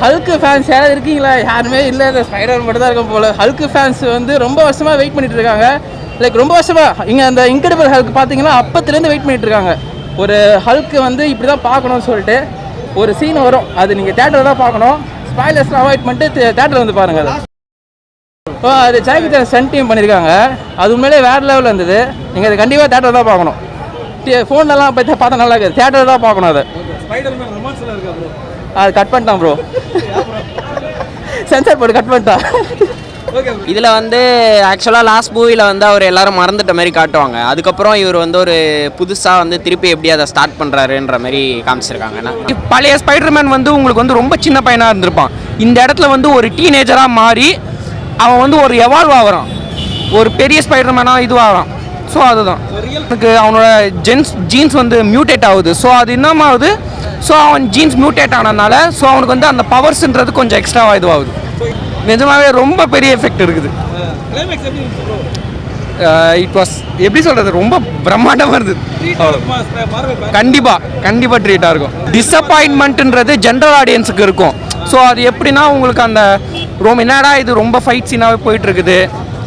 Hulk fans யாராவது இருக்கீங்களா? யாருமே இல்லை. இந்த ஸ்பைடர் மட்டும் தான் இருக்கும் போல். ஹல்க்கு ஃபேன்ஸ் வந்து ரொம்ப வருஷமாக வெயிட் பண்ணிட்டு இருக்காங்க. லைக் ரொம்ப வருஷமாக இங்கே அந்த இன்க்ரெடிபிள் ஹல்க் பார்த்தீங்கன்னா அப்பத்துலேருந்து வெயிட் பண்ணிட்டு இருக்காங்க. ஒரு ஹல்க்கு வந்து இப்படி தான் பார்க்கணும்னு சொல்லிட்டு ஒரு சீன் வரும். அது நீங்கள் தேட்டரில் தான் பார்க்கணும். ஸ்பாய்லர்ஸ்லாம் அவாய்ட் பண்ணிட்டு தேட்டரில் வந்து பாருங்கள். அது அது ஜாக்கி சான் ஸ்டண்ட் டீம் பண்ணியிருக்காங்க. அது உண்மையிலே வேறு லெவலில் இருந்தது. நீங்கள் அதை கண்டிப்பாக தேட்டரில் தான் பார்க்கணும். ஃபோன்லலாம் பார்த்தா நல்லா இருக்குது. தேட்டரில் தான் பார்க்கணும். அதை அது கட் பண்ணிட்டான் ப்ரோ. சென்சார் போட்டு கட் பண்ணிட்டான். இதில் வந்து ஆக்சுவலாக லாஸ்ட் மூவியில் வந்து அவர் எல்லாரும் மறந்துட்ட மாதிரி காட்டுவாங்க. அதுக்கப்புறம் இவர் வந்து ஒரு புதுசாக வந்து திருப்பி எப்படி அதை ஸ்டார்ட் பண்ணுறாருன்ற மாதிரி காமிச்சிருக்காங்கன்னா, பழைய ஸ்பைடர்மேன் வந்து உங்களுக்கு வந்து ரொம்ப சின்ன பையனாக இருந்திருப்பான். இந்த இடத்துல வந்து ஒரு டீனேஜராக மாறி அவன் வந்து ஒரு எவால்வ் ஆகிறான், ஒரு பெரிய ஸ்பைடர்மேனாக இதுவாகிறான். ஸோ அதுதான் எனக்கு அவனோட ஜீன்ஸ் வந்து மியூட்டேட் ஆகுது. ஸோ அது என்னமாகுது, ஸோ அவன் ஜீன்ஸ் மியூட்டேட் ஆனதுனால ஸோ அவனுக்கு வந்து அந்த பவர்ஸ்ன்றது கொஞ்சம் எக்ஸ்ட்ராவாக இதுவாகுது. நிஜமாகவே ரொம்ப பெரிய எஃபெக்ட் இருக்குது. இட் வாஸ் எப்படி சொல்கிறது, ரொம்ப பிரம்மாண்டமாக இருந்தது. கண்டிப்பாக ட்ரீட்டாக இருக்கும். டிஸப்பாயின்மெண்ட்ன்றது ஜென்ரல் ஆடியன்ஸுக்கு இருக்கும். ஸோ அது எப்படின்னா உங்களுக்கு அந்த என்னடா இது ரொம்ப ஃபைட் சீனாகவே போயிட்டுருக்குது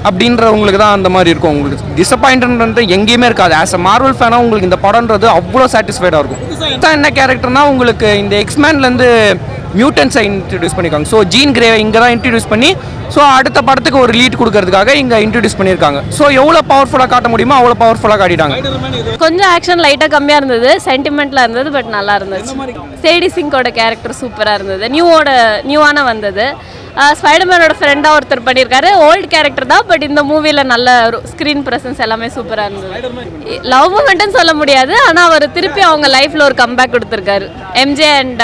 அப்படின்றவங்களுக்கு தான் அந்த மாதிரி இருக்கும். உங்களுக்கு டிசப்பாயின்ட்ன்றது எங்கேயுமே இருக்காது. ஆஸ் அ மார்வல் ஃபேனாக உங்களுக்கு இந்த படம்ன்றது அவ்வளோ சாட்டிஸ்ஃபைடாக இருக்கும். என்ன கேரக்டர்னால் உங்களுக்கு இந்த எக்ஸ்மேன்லேருந்து மியூட்டன்ஸை இன்ட்ரடியூஸ் பண்ணியிருக்காங்க. ஸோ ஜீன் கிரேவை இங்கே தான் இன்ட்ரடியூஸ் பண்ணி ஸோ அடுத்த படத்துக்கு ஒரு லீட் கொடுக்கறதுக்காக இங்கே இன்ட்ரடியூஸ் பண்ணியிருக்காங்க. ஸோ எவ்வளோ பவர்ஃபுல்லாக காட்ட முடியுமோ அவ்வளோ பவர்ஃபுல்லாக காட்டிட்டாங்க. கொஞ்சம் ஆக்ஷன் லைட்டாக கம்மியாக இருந்தது, சென்டிமெண்ட்டில் இருந்தது, பட் நல்லா இருந்துச்சு. சேடி சிங்கோட கேரக்டர் சூப்பராக இருந்தது. நியூவான வந்தது. ஸ்பைடர்மேனோட ஃப்ரெண்டாக ஒருத்தர் பண்ணியிருக்காரு. ஓல்டு கேரக்டர் தான், பட் இந்த மூவியில் நல்ல ஸ்க்ரீன் ப்ரெசன்ஸ் எல்லாமே சூப்பராக இருந்தது. லவ் மூமெண்ட்டுன்னு சொல்ல முடியாது, ஆனால் அவர் திருப்பி அவங்க லைஃப்பில் ஒரு கம்பேக் கொடுத்துருக்காரு. எம்ஜே அண்ட்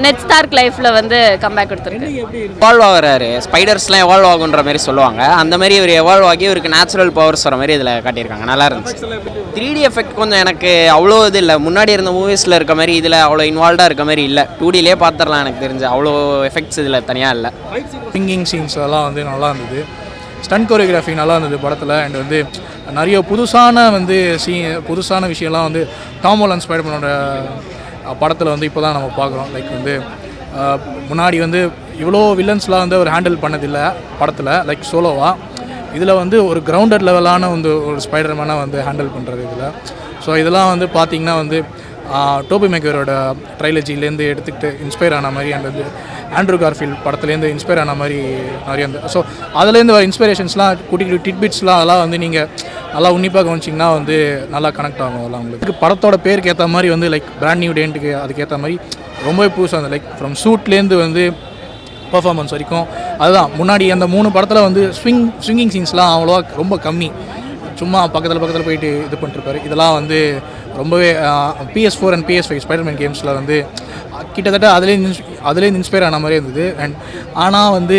நெட் ஸ்டார்க் லைஃப்பில் வந்து கம்பேக் கொடுத்துருக்காரு. எவால்வ் ஆகிறாரு. ஸ்பைடர்ஸ்லாம் எவால்வ் ஆகுன்ற மாதிரி சொல்லுவாங்க. அந்த மாதிரி இவர் எவால்வ் ஆகி இவருக்கு நேச்சுரல் பவர்ஸ் வர மாதிரி இதில் காட்டியிருக்காங்க. நல்லா இருந்துச்சு. 3D எஃபெக்ட் கொஞ்சம் எனக்கு அவ்வளோ இது இல்லை. முன்னாடி இருந்த மூவிஸில் இருக்க மாதிரி இதில் அவ்வளோ இன்வால்வ்டாக இருக்க மாதிரி இல்லை. 2Dலே பார்த்துடலாம் எனக்கு தெரிஞ்சு. அவ்வளோ எஃபெக்ட்ஸ் இதில் தனியாக இல்லை. சிங்கிங் சீன்ஸ் எல்லாம் வந்து நல்லா இருந்தது. ஸ்டண்ட் கோரியோகிராஃபி நல்லா இருந்தது படத்தில். அண்ட் வந்து நிறைய புதுசான விஷயம்லாம் வந்து டாம் ஹாலண்ட் ஸ்பைடர்மேனோட படத்தில் வந்து இப்போ தான் நம்ம பார்க்குறோம். லைக் வந்து முன்னாடி வந்து இவ்வளோ வில்லன்ஸ்லாம் வந்து அவர் ஹேண்டில் பண்ணதில்லை படத்தில், லைக் சோலோவாக. இதில் வந்து ஒரு கிரவுண்டட் லெவலான வந்து ஒரு ஸ்பைடர்மேனாக வந்து ஹேண்டில் பண்ணுறது இதில். ஸோ இதெல்லாம் வந்து பார்த்திங்கன்னா வந்து டோபி மேக்கரோட ட்ரைலஜிலேருந்து எடுத்துக்கிட்டு இன்ஸ்பயர் ஆன மாதிரி, அண்ட் வந்து ஆண்ட்ரூ கார்ஃபீல்ட் படத்துலேருந்து இன்ஸ்பயர் ஆன மாதிரி நிறைய வந்து. ஸோ அதுலேருந்து வர இன்ஸ்பிரேஷன்ஸ்லாம் குட்டி டிட்பிட்ஸ்லாம் அதெல்லாம் வந்து நீங்கள் நல்லா உன்னிப்பாக கவனிச்சிங்கன்னா வந்து நல்லா கனெக்ட் ஆகும். அதெல்லாம் உங்களுக்கு படத்தோட பேருக்கு ஏற்ற மாதிரி வந்து லைக் பிராண்ட் நியூ டேன்ட்டுக்கு அதுக்கேற்ற மாதிரி ரொம்பவே புதுசாக இருந்தது. லைக் ஃப்ரம் ஷூட்லேருந்து வந்து பர்ஃபார்மன்ஸ் வரைக்கும் அதுதான். முன்னாடி அந்த 3 படத்தில் வந்து ஸ்விங்கிங் சீன்ஸ்லாம் அவ்வளோவா ரொம்ப கம்மி, சும்மா பக்கத்தில் போயிட்டு இது பண்ணிருப்பாரு. இதெல்லாம் வந்து ரொம்பவே PS4 அண்ட் PS5 ஸ்பைடர்மேன் கேம்ஸில் வந்து கிட்டத்தட்ட அதுலேருந்து இன்ஸ்பயர் ஆன மாதிரி இருந்தது. அண்ட் ஆனால் வந்து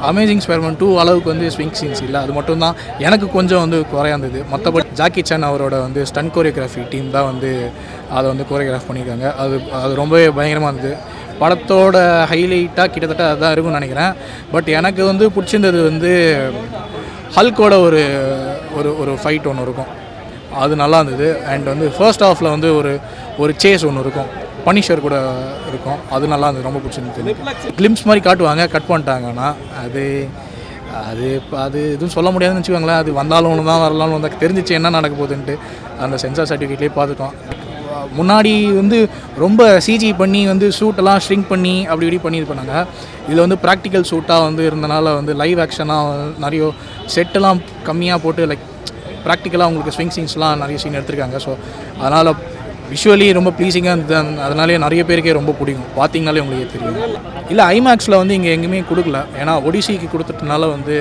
அமேசிங் ஸ்பைடர்மேன் 2 அளவுக்கு வந்து ஸ்விங் சீன்ஸ் இல்லை. அது மட்டும்தான் எனக்கு கொஞ்சம் வந்து குறையா இருந்தது. மற்றபடி ஜாக்கி சான் அவரோட வந்து ஸ்டண்ட் கோரியோகிராஃபி டீம் தான் வந்து அதை வந்து கோரியோகிராஃப் பண்ணியிருக்காங்க. அது ரொம்பவே பயங்கரமாக இருந்தது. படத்தோட ஹைலைட்டாக கிட்டத்தட்ட அதுதான் இருக்கும்னு நினைக்கிறேன். பட் எனக்கு வந்து பிடிச்சிருந்தது வந்து ஹல்கோட ஒரு ஃபைட் ஒன்று இருக்கும், அது நல்லா இருந்தது. அண்ட் வந்து ஃபர்ஸ்ட் ஹாஃபில் வந்து ஒரு சேஸ் ஒன்று இருக்கும், பனிஷர் கூட இருக்கும், அது நல்லா இருந்தது, ரொம்ப பிடிச்சிருந்தது. கிளிம்ஸ் மாதிரி காட்டுவாங்க, கட் பண்ணிட்டாங்க. ஆனால் அது எதுவும் சொல்ல முடியாதுன்னு வச்சுக்கோங்களேன். அது வந்தாலும் ஒன்று தான், வரலாம்னு வந்தால் தெரிஞ்சிச்சு என்ன நடக்க போகுதுன்ட்டு. அந்த சென்சார் சர்டிஃபிகேட்லேயே பார்த்துட்டோம். முன்னாடி வந்து ரொம்ப சிஜி பண்ணி வந்து ஷூட்டெல்லாம் ஷ்ரிங்க் பண்ணி அப்படி இப்படி பண்ணி இது பண்ணாங்க. இதில் வந்து ப்ராக்டிக்கல் ஷூட்டாக வந்து இருந்தனால வந்து லைவ் ஆக்ஷனாக நிறைய செட்டெல்லாம் கம்மியாக போட்டு லைக் ப்ராக்டிக்கலாக உங்களுக்கு ஸ்விங் சீன்ஸ்லாம் நிறைய சீன் எடுத்திருக்காங்க. ஸோ அதனால் விஷுவலி ரொம்ப ப்ளீஸிங்காக இருந்தது. அதனாலே நிறைய பேருக்கே ரொம்ப பிடிக்கும். பார்த்தீங்கனாலே உங்களுக்கு தெரியும். இல்லை ஐமேக்ஸில் வந்து இங்கே எங்கேயுமே கொடுக்கல, ஏன்னா ஒடிசிக்கு கொடுத்துட்டனால வந்து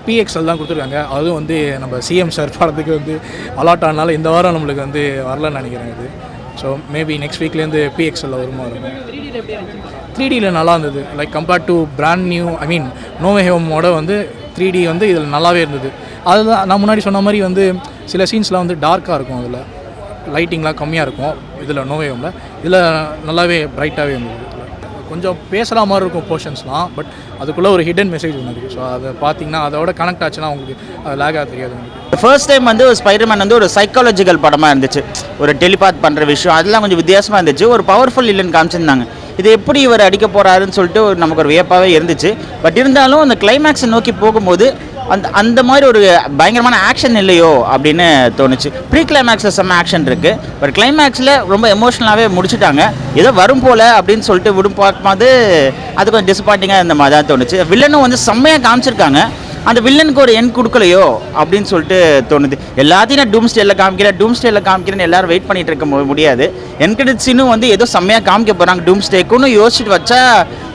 PXL தான் கொடுத்துருக்காங்க. அதுவும் வந்து நம்ம சிஎம் சார் படத்துக்கு வந்து அலாட் ஆனால இந்த வாரம் நம்மளுக்கு வந்து வரலன்னு நினைக்கிறேன் இது. ஸோ மேபி நெக்ஸ்ட் வீக்லேருந்து PXL வருமா இருக்கும். 3Dயில் நல்லா இருந்தது. Like compared to brand new no way ஹோமோட வந்து 3D வந்து இதில் நல்லாவே இருந்தது. அதுதான் நான் முன்னாடி சொன்ன மாதிரி வந்து சில சீன்ஸ்லாம் வந்து டார்க்காக இருக்கும், அதில் லைட்டிங்லாம் கம்மியாக இருக்கும் இதில் நோ வே ஹோமில். இதில் நல்லாவே பிரைட்டாகவே இருந்தது. கொஞ்சம் பேசுகிற மாதிரி இருக்கும் போர்ஷன்ஸ்லாம், பட் அதுக்குள்ளே ஒரு ஹிடன் மெசேஜ் ஒன்று இருக்குது. ஸோ அதை பார்த்தீங்கன்னா அதோட கனெக்ட் ஆச்சுன்னா உங்களுக்கு அது லேகாக தெரியாது. உங்களுக்கு ஃபர்ஸ்ட் டைம் வந்து ஸ்பைடர்மேன் வந்து ஒரு சைக்காலஜிக்கல் படமாக இருந்துச்சு. ஒரு டெலிபாத் பண்ணுற விஷயம் அதெல்லாம் கொஞ்சம் வித்தியாசமாக இருந்துச்சு. ஒரு பவர்ஃபுல் இல்லைன்னு காமிச்சிருந்தாங்க. இது எப்படி இவர் அடிக்க போகிறாருன்னு சொல்லிட்டு நமக்கு ஒரு வியப்பாகவே இருந்துச்சு. பட் இருந்தாலும் அந்த கிளைமேக்ஸை நோக்கி போகும்போது அந்த மாதிரி ஒரு பயங்கரமான ஆக்ஷன் இல்லையோ அப்படின்னு தோணுச்சு. ப்ரீ கிளைமேக்ஸில் செம்ம ஆக்ஷன் இருக்குது, பட் கிளைமேக்ஸில் ரொம்ப எமோஷ்னலாகவே முடிச்சுட்டாங்க. ஏதோ வரும் போல் அப்படின்னு சொல்லிட்டு விடும் பார்க்கும்போது அது கொஞ்சம் டிசப்பாயிண்டிங்காக இந்த மாதிரி தான் தோணுச்சு. வில்லனும் வந்து செம்மையாக காமிச்சிருக்காங்க, அந்த வில்லனுக்கு ஒரு எண் கொடுக்கலையோ அப்படின்னு சொல்லிட்டு தோணுது. எல்லாத்தையும் நான் டூம் ஸ்டேயில் காமிக்கிறேன்னு எல்லாரும் வெயிட் பண்ணிட்டு இருக்க முடியாது. என்கிட்ட சீனும் வந்து ஏதோ செம்மையாக காமிக்க போகிறாங்க டூம் ஸ்டேக்குன்னு யோசிச்சுட்டு வச்சா,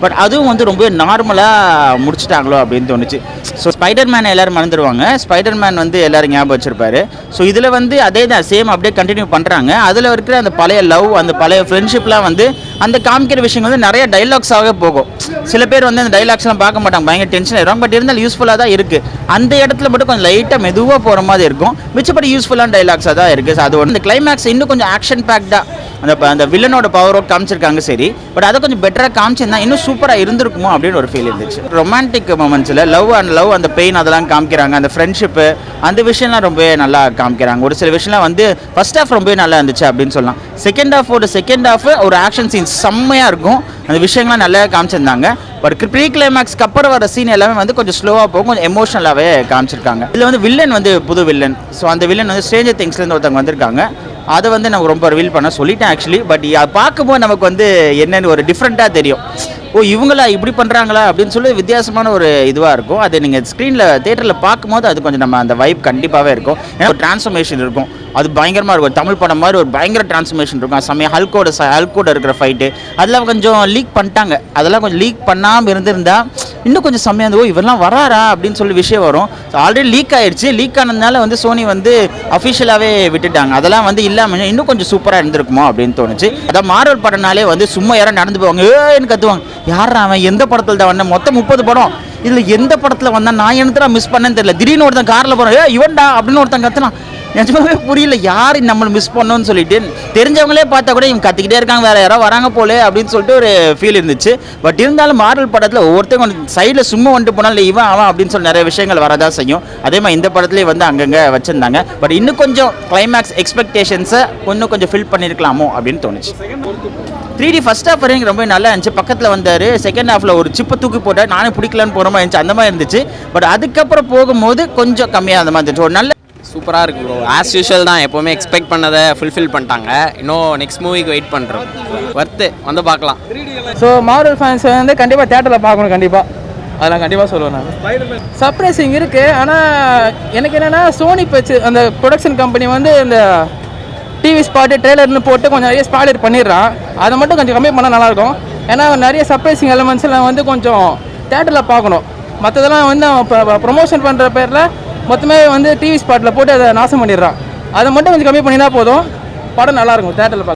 பட் அதுவும் வந்து ரொம்ப நார்மலாக முடிச்சிட்டாங்களோ அப்படின்னு தோணுச்சு. ஸோ ஸ்பைடர் மேனை எல்லோரும் மறந்துடுவாங்க, ஸ்பைடர் மேன் வந்து எல்லோரும் ஞாபகம் வச்சுருப்பாரு. ஸோ இதில் வந்து அதே தான் சேம் அப்படியே கண்டினியூ பண்ணுறாங்க. அதில் இருக்கிற அந்த பழைய லவ், அந்த பழைய ஃப்ரெண்ட்ஷிப்லாம் வந்து அந்த காமிக்கிற விஷயங்கள் வந்து நிறைய டைலாக்ஸாகவே போகும். சில பேர் வந்து அந்த டைலாக்ஸ்லாம் பார்க்க மாட்டாங்க, பயங்கர டென்ஷன் ஆயிடும். பட் இருந்தாலும் யூஸ்ஃபுல்லாக தான் இருக்குது. அந்த இடத்துல மட்டும் கொஞ்சம் லைட்டாக மெதுவாக போகிற மாதிரி இருக்கும், மிச்சப்படி யூஸ்ஃபுல்லான டைலாக்ஸாக தான் இருக்குது. அது ஒன்று. இந்த கிளைமேக்ஸ் இன்னும் கொஞ்சம் ஆக்ஷன் பேக்டாக அந்த வில்லனோட பவர் ஒர்க் காமிச்சிருக்காங்க சரி, பட் அதை கொஞ்சம் பெட்டராக காமிச்சிருந்தா இன்னும் சூப்பராக இருந்திருக்குமோ அப்படின்னு ஒரு ஃபீல் இருந்துச்சு. ரொமான்டிக் மொமெண்ட்ஸில் லவ் அந்த பெயின் அதெல்லாம் காமிக்கிறாங்க, அந்த ஃப்ரெண்ட்ஷிப்பு அந்த விஷயம்லாம் ரொம்பவே நல்லா காமிக்கிறாங்க. ஒரு சில விஷயம்லாம் வந்து ஃபர்ஸ்ட் ஹாஃப் ரொம்பவே நல்லா இருந்துச்சு அப்படின்னு சொல்லலாம். செகண்ட் ஹாஃப் ஒரு ஆக்ஷன் சீன்ஸ் செம்மையாக இருக்கும், அந்த விஷயங்கள்லாம் நல்லா காமிச்சிருந்தாங்க. பட் ப்ரீ கிளைமேக்ஸ்க்கு அப்புறம் வர சீன் எல்லாமே வந்து கொஞ்சம் ஸ்லோவாக போகும், கொஞ்சம் எமோஷனலாகவே காமிச்சிருக்காங்க. இதில் வந்து வில்லன் வந்து புது வில்லன். ஸோ அந்த வில்லன் வந்து ஸ்ட்ரேஞ்சர் திங்ஸ்லேருந்து ஒருத்தவங்க வந்திருக்காங்க. அதை வந்து நான் ரொம்ப ரிவீல் பண்ண சொல்லிட்டேன் ஆக்சுவலி. பட் பார்க்கும்போது நமக்கு வந்து என்னென்னு ஒரு டிஃப்ரெண்ட்டாக தெரியும். ஓ இவங்களா இப்படி பண்ணுறாங்களா அப்படின்னு சொல்லி வித்தியாசமான ஒரு இதுவாக இருக்கும். அதை நீங்கள் ஸ்க்ரீனில் தேட்டரில் பார்க்கும்போது அது கொஞ்சம் நம்ம அந்த வைப் கண்டிப்பாகவே இருக்கும். ஏன்னா ஒரு டிரான்ஸ்ஃபர்மேஷன் இருக்கும், அது பயங்கரமாக இருக்கும். தமிழ் படம் மாதிரி ஒரு பயங்கர டிரான்ஸ்ஃபர்மேஷன் இருக்கும். சமயம் ஹல்கோட இருக்கிற ஃபைட்டு அதெல்லாம் கொஞ்சம் லீக் பண்ணிட்டாங்க. அதெல்லாம் கொஞ்சம் லீக் பண்ணாமல் இருந்திருந்தா இன்னும் கொஞ்சம் செம்மையாக இருந்தது. இவரெல்லாம் வராரா அப்படின்னு சொல்லி விஷயம் வரும். ஸோ ஆல்ரெடி லீக் ஆகிடுச்சு, லீக் ஆனதுனால வந்து சோனி வந்து அஃபிஷியலாகவே விட்டுட்டாங்க. அதெல்லாம் வந்து இல்லாமல் இன்னும் கொஞ்சம் சூப்பராக இருந்திருக்குமோ அப்படின்னு தோணுச்சு. அதான் மார்வல் படம்னாலே வந்து சும்மா யாரும் நடந்து போவாங்க, ஏன்னு கத்துவாங்க. யாரா அவன், எந்த படத்தில் தான் வந்தேன், மொத்தம் 30 படம், இதில் எந்த படத்தில் வந்தால் நான் என்னத்தா மிஸ் பண்ணேன்னு தெரியல. திடீர்னு ஒருத்தன் காரில் போகிறோம், இவன்டா அப்படின்னு ஒருத்தன் கத்துனான். நிஜமாவே புரியல யார் நம்மளை மிஸ் பண்ணோன்னு சொல்லிட்டு. தெரிஞ்சவங்களே பார்த்தா கூட இவங்க கத்திக்கிட்டே இருக்காங்க, வேறு யாரோ வராங்க போலே அப்படின்னு சொல்லிட்டு ஒரு ஃபீல் இருந்துச்சு. பட் இருந்தாலும் மார்வல் படத்தில் ஒவ்வொருத்தங்க சைடில் சும்மா வந்துட்டு போனால் இல்லை இவன் அவன் அப்படின்னு சொல்லி நிறைய விஷயங்கள் வரதான் செய்யும். அதே மாதிரி இந்த படத்துலேயே வந்து அங்கங்கே வச்சுருந்தாங்க. பட் இன்னும் கொஞ்சம் கிளைமேக்ஸ் எக்ஸ்பெக்டேஷன்ஸை இன்னும் கொஞ்சம் ஃபில் பண்ணியிருக்கலாமோ அப்படின்னு தோணுச்சு. 3D ஃபர்ஸ்ட் ஹாஃப் வரைக்கும் ரொம்ப நல்லா இருந்துச்சு. பக்கத்தில் வந்தார், செகண்ட் ஹாஃபில் ஒரு சிப்பை தூக்கி போட்டால் நானே பிடிக்கலான்னு போகிற மாதிரி இருந்துச்சு, அந்த மாதிரி இருந்துச்சு. பட் அதுக்கப்புறம் போகும்போது கொஞ்சம் கம்மியாக அந்த மாதிரி இருந்துச்சு. ஒரு நல்ல சூப்பராக இருக்குது ப்ரோ. ஆஸ் யூஷுவல் தான், எப்போவுமே எக்ஸ்பெக்ட் பண்ணதை ஃபுல்ஃபில் பண்ணிட்டாங்க. இன்னும் நெக்ஸ்ட் மூவிக்கு வெயிட் பண்ணுறோம். ஒர்த்து வந்து பார்க்கலாம். ஸோ மார்வல் ஃபேன்ஸ் வந்து கண்டிப்பாக தேட்டரில் பார்க்கணும், கண்டிப்பாக அதெல்லாம் கண்டிப்பாக சொல்லுவேன் நான். சர்ப்ரைசிங் இருக்குது, ஆனால் எனக்கு என்னென்னா சோனி பச்சு அந்த ப்ரொடக்ஷன் கம்பெனி வந்து இந்த டிவி ஸ்பாட்டு ட்ரெய்லர்னு போட்டு கொஞ்சம் நிறைய ஸ்பாய்லர் பண்ணிடுறான். அதை மட்டும் கொஞ்சம் கம்மி பண்ணால் நல்லாயிருக்கும். ஏன்னா நிறைய சர்ப்ரைசிங் எலமெண்ட்ஸ்லாம் வந்து கொஞ்சம் தேட்டரில் பார்க்கணும். மற்றதெல்லாம் வந்து இப்போ ப்ரொமோஷன் பண்ணுற பேரில் மொத்தமே வந்து டிவி ஸ்பாட்டில் போட்டு அதை நாசம் பண்ணிடுறான். அதை மட்டும் கொஞ்சம் கம்மி பண்ணினா போதும், படம் நல்லாயிருக்கும், தேட்டரில் பார்க்க.